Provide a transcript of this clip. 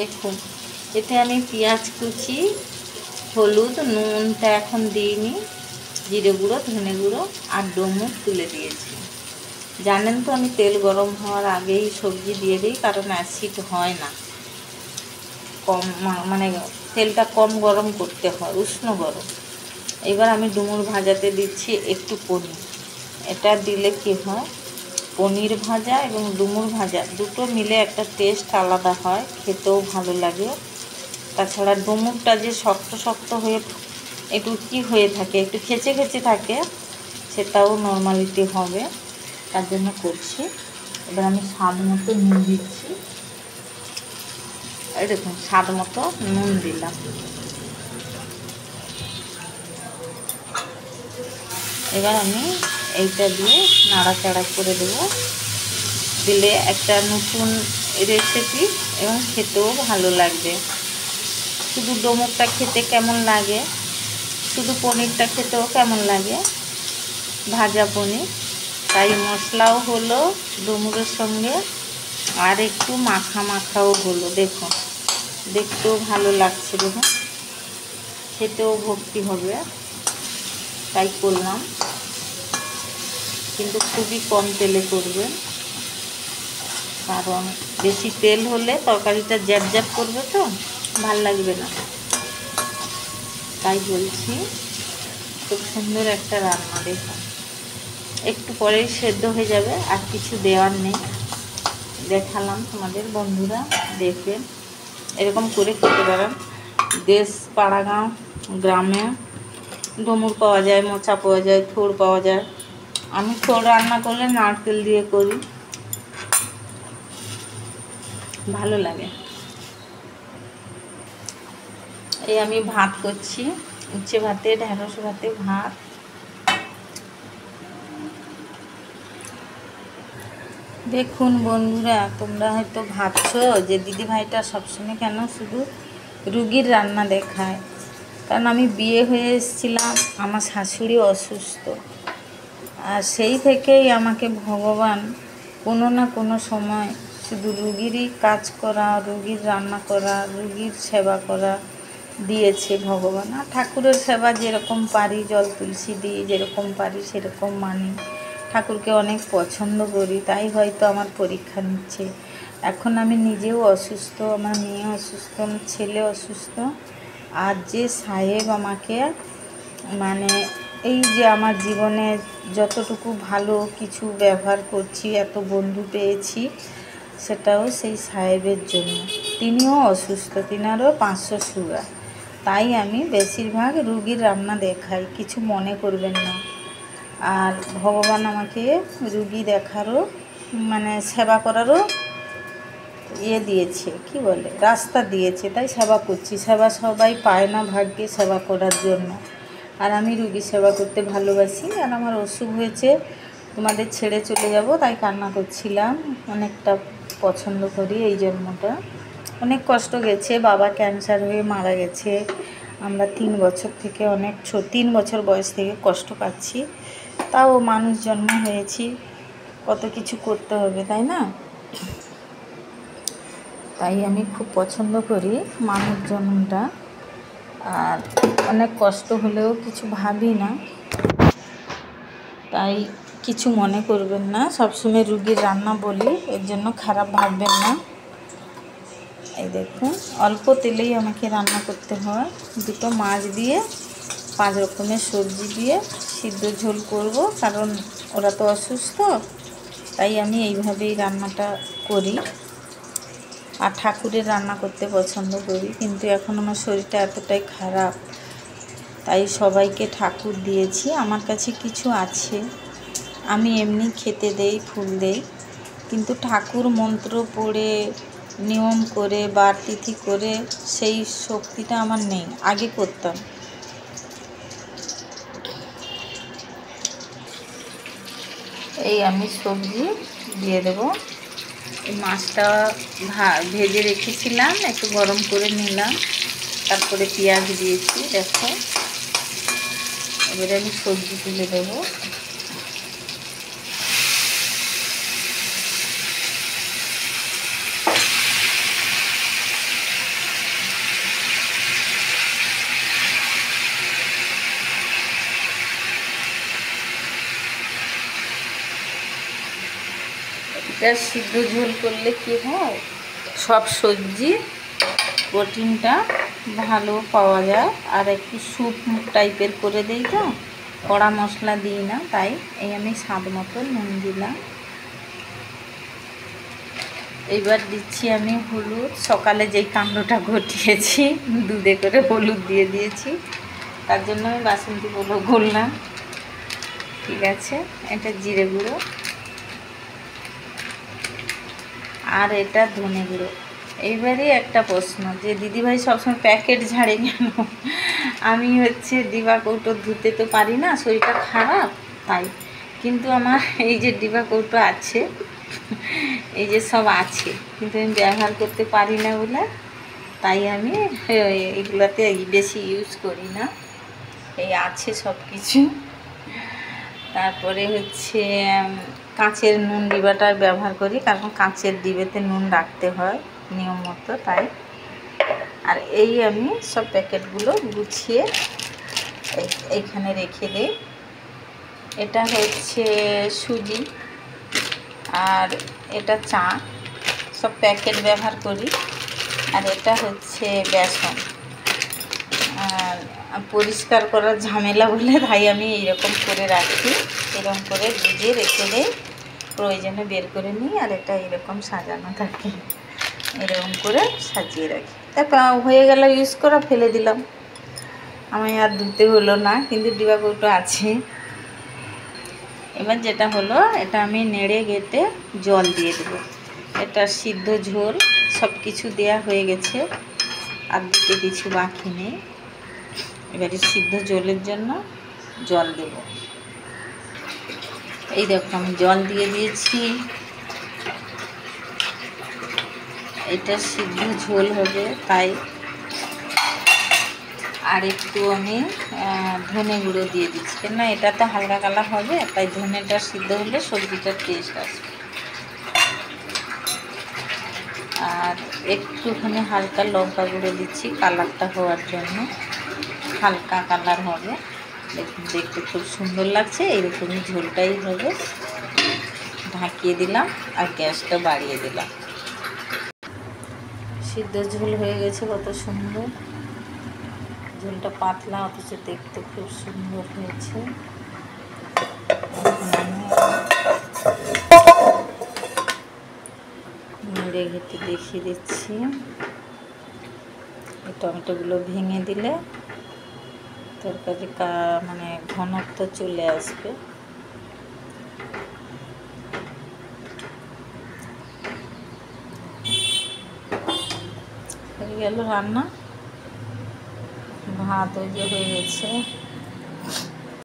দেখুন এতে আমি পেঁয়াজ কুচি, হলুদ, নুনটা এখন দিইনি, জিরে গুঁড়ো, ধনে গুঁড়ো আর ডুমুর তুলে দিয়েছি। জানেন তো আমি তেল গরম হওয়ার আগেই সবজি দিয়ে দিই, কারণ অ্যাসিড হয় না। কম মানে তেলটা কম গরম করতে হয়, উষ্ণ গরম। এবার আমি ডুমুর ভাজাতে দিচ্ছি একটু পনির। এটা দিলে কি হয়, পনির ভাজা এবং ডুমুর ভাজা দুটো মিলে একটা টেস্ট আলাদা হয়, খেতেও ভালো লাগে। তাছাড়া ডুমুরটা যে শক্ত শক্ত হয়ে একটু কি হয়ে থাকে, একটু খেচে খেচে থাকে, সেটাও নর্মালিটি হবে, তার জন্য করছি। এবার আমি স্বাদ মতো নুন দিচ্ছি। এই দেখুন স্বাদ মতো নুন দিলাম। এবার আমি এইটা দিয়ে নাড়াচাড়া করে দেবো। দিলে একটা নতুন রেসিপি এবং খেতেও ভালো লাগবে। শুধু ডুমুরটা খেতে কেমন লাগে, শুধু পনিরটা খেতেও কেমন লাগে, ভাজা পনির। তাই মশলাও হলো ডুমুরের সঙ্গে, আর একটু মাখা মাখাও হলো। দেখুন দেখতেও ভালো লাগছে, দেখুন খেতেও ভক্তি হবে, তাই করলাম। কিন্তু খুবই কম তেলে করবেন, কারণ বেশি তেল হলে তরকারিটা জ্যাপ জ্যাপ করবে, তো ভাল লাগবে না। তাই বলছি, খুব সুন্দর একটা রান্না। দেখুন একটু পরেই সেদ্ধ হয়ে যাবে, আর কিছু দেওয়ার নেই। দেখালাম তোমাদের বন্ধুরা, দেখবেন এরকম করে খেতে পারেন। দেশ পাড়া গাঁও গ্রামে ডুমুর পাওয়া যায়, মোচা পাওয়া যায়, থোড় পাওয়া যায়। আমি থোড় রান্না করলে নারকেল দিয়ে করি, ভালো লাগে। এই আমি ভাত করছি, উচ্ছে ভাতে, ঢেঁড়স ভাতে ভাত। দেখুন বন্ধুরা, তোমরা হয়তো ভাবছো যে দিদিভাইটা সবসময় কেন শুধু রুগীর রান্না দেখায়। কারণ আমি বিয়ে হয়ে এসেছিলাম, আমার শাশুড়ি অসুস্থ, আর সেই থেকেই আমাকে ভগবান কোনো না কোনো সময় শুধু রুগীরই কাজ করা, রুগীর রান্না করা, রুগীর সেবা করা দিয়েছে ভগবান। আর ঠাকুরের সেবা যেরকম পারি, জল তুলসী দিই, যেরকম পারি সেরকম মানি। ঠাকুরকে অনেক পছন্দ করি, তাই হয়তো আমার পরীক্ষা নিচ্ছে। এখন আমি নিজেও অসুস্থ, আমার মেয়ে অসুস্থ, আমার ছেলে অসুস্থ। আর যে সাহেব আমাকে মানে এই যে আমার জীবনে যতটুকু ভালো কিছু ব্যবহার করছি, এত বন্ধু পেয়েছি, সেটাও সেই সাহেবের জন্য। তিনিও অসুস্থ, তিনারও 500 সুগার। তাই আমি বেশিরভাগ রুগীর রান্না দেখাই, কিছু মনে করবেন না। আর ভগবান আমাকে রুগী দেখারও মানে সেবা করারও দিয়েছে, কি বলে, রাস্তা দিয়েছে, তাই সেবা করছি। সেবা সবাই পায় না ভাগ্যে সেবা করার জন্য, আর আমি রুগী সেবা করতে ভালোবাসি। আর আমার অসুখ হয়েছে, তোমাদের ছেড়ে চলে যাব, তাই কান্না করছিলাম। অনেকটা পছন্দ করি এই জন্মটা। অনেক কষ্ট গেছে, বাবা ক্যান্সার হয়ে মারা গেছে। আমরা 3 বছর থেকে 3 বছর বয়স থেকে কষ্ট পাচ্ছি। তাও মানুষ জন্ম হয়েছি, কত কিছু করতে হবে, তাই না? তাই আমি খুব পছন্দ করি মানুষ জন্মটা। আর অনেক কষ্ট হলেও কিছু ভাবি না, তাই কিছু মনে করবেন না। সবসময় রুগীর রান্না বলি, এর জন্য খারাপ ভাববেন না। এই দেখুন অল্প তেলেই আমাকে রান্না করতে হয়। 2টো মাছ দিয়ে 5 রকমের সবজি দিয়ে সিদ্ধ ঝোল করব, কারণ ওরা তো অসুস্থ, তাই আমি এইভাবেই রান্নাটা করি। আর ঠাকুরের রান্না করতে পছন্দ করি, কিন্তু এখন আমার শরীরটা এতটাই খারাপ, তাই সবাইকে ঠাকুর দিয়েছি। আমার কাছে কিছু আছে, আমি এমনি খেতে দেই, ফুল দেই, কিন্তু ঠাকুর মন্ত্র পড়ে নিয়ম করে বার তিথি করে সেই শক্তিটা আমার নেই, আগে করতাম। এই আমি সবজি দিয়ে দেব। এই মাছটা ভেজে রেখেছিলাম, একটু গরম করে নিলাম, তারপরে পেঁয়াজ দিয়েছি। দেখো এবারে আমি সবজি তুলে দেবো। এটা সিদ্ধ ঝোল করলে কি হয়, সব সবজি প্রোটিনটা ভালো পাওয়া যায়। আর একটু স্যুপ টাইপের করে দিই তো, কড়া মশলা দিই না, তাই এই আমি স্বাদ মতো নুন দিলাম। এইবার দিচ্ছি আমি হলুদ। সকালে যেই কাণ্ডটা ঘটিয়েছি, দুধে করে হলুদ দিয়ে দিয়েছি, তার জন্য আমি বাসন্তী পোলাও করলাম। ঠিক আছে, এটা জিরে গুঁড়ো, আর এটা ধনে গুঁড়ো। এইবারই একটা প্রশ্ন, যে দিদিভাই সবসময় প্যাকেট ঝাড়ে কেন? আমি হচ্ছে ডিবা কৌটো ধুতে তো পারি না, শরীরটা খারাপ তাই। কিন্তু আমার এই যে ডিবা কৌটো আছে, এই যে সব আছে, কিন্তু আমি ব্যবহার করতে পারি না বলে, তাই আমি এগুলাতে বেশি ইউজ করি না। এই আছে সব কিছু। তারপরে হচ্ছে কাঁচের নুন ডিবাটা ব্যবহার করি, কারণ কাঁচের ডিবেতে নুন রাখতে হয় নিয়ম মতো, তাই। আর এই আমি সব প্যাকেটগুলো গুছিয়ে এইখানে রেখে দিই। এটা হচ্ছে সুজি, আর এটা চা, সব প্যাকেট ব্যবহার করি। আর এটা হচ্ছে বেসন। আর পরিষ্কার করার ঝামেলা বলে তাই আমি এইরকম করে রাখি, এরকম করে গুজিয়ে রেখে দিই, প্রয়োজনে বের করে নিই। আর এটা এরকম সাজানো থাকে, এরকম করে সাজিয়ে রাখি। তারপর হয়ে গেল ইউজ করা, ফেলে দিলাম, আমি আর ধুতে হলো না, কিন্তু ডিবা কৌটো আছে। এবার যেটা হলো, এটা আমি নেড়ে ঘেটে জল দিয়ে দেবো। এটা সিদ্ধ ঝোল, সব কিছু দেয়া হয়ে গেছে, আর দিতে কিছু বাকি নেই। এবারে সিদ্ধ ঝোলের জন্য জল দেব। এই দেখো আমি জল দিয়ে দিয়েছি। এটা সিদ্ধ ঝোল হবে, তাই। আর একটু আমি ধনে গুঁড়ো দিয়ে দিচ্ছি, কেননা এটা তো হালকা কালার হবে, তাই ধনেটা সিদ্ধ হলে সবজিটার টেস্ট আসবে। আর একটুখানি হালকা লঙ্কা গুঁড়ো দিচ্ছি কালারটা হওয়ার জন্য, হালকা কালার হবে, দেখুন দেখতে খুব সুন্দর লাগছে। এইরকমই ঝোলটাই হবে। ঢাকিয়ে দিলাম আর গ্যাসটা বাড়িয়ে দিলাম। সিদ্ধ ঝোল হয়ে গেছে, কত সুন্দর ঝোলটা, পাতলা অথচ দেখতে খুব সুন্দর হয়েছে। নেড়ে ঘেটে দেখিয়ে দিচ্ছি। এই টমেটোগুলো ভেঙে দিলে তরকারি মানে ঘনত্ব চলে আসবে। হয়ে গেল রান্না। ভাত ওই যে হয়ে গেছে।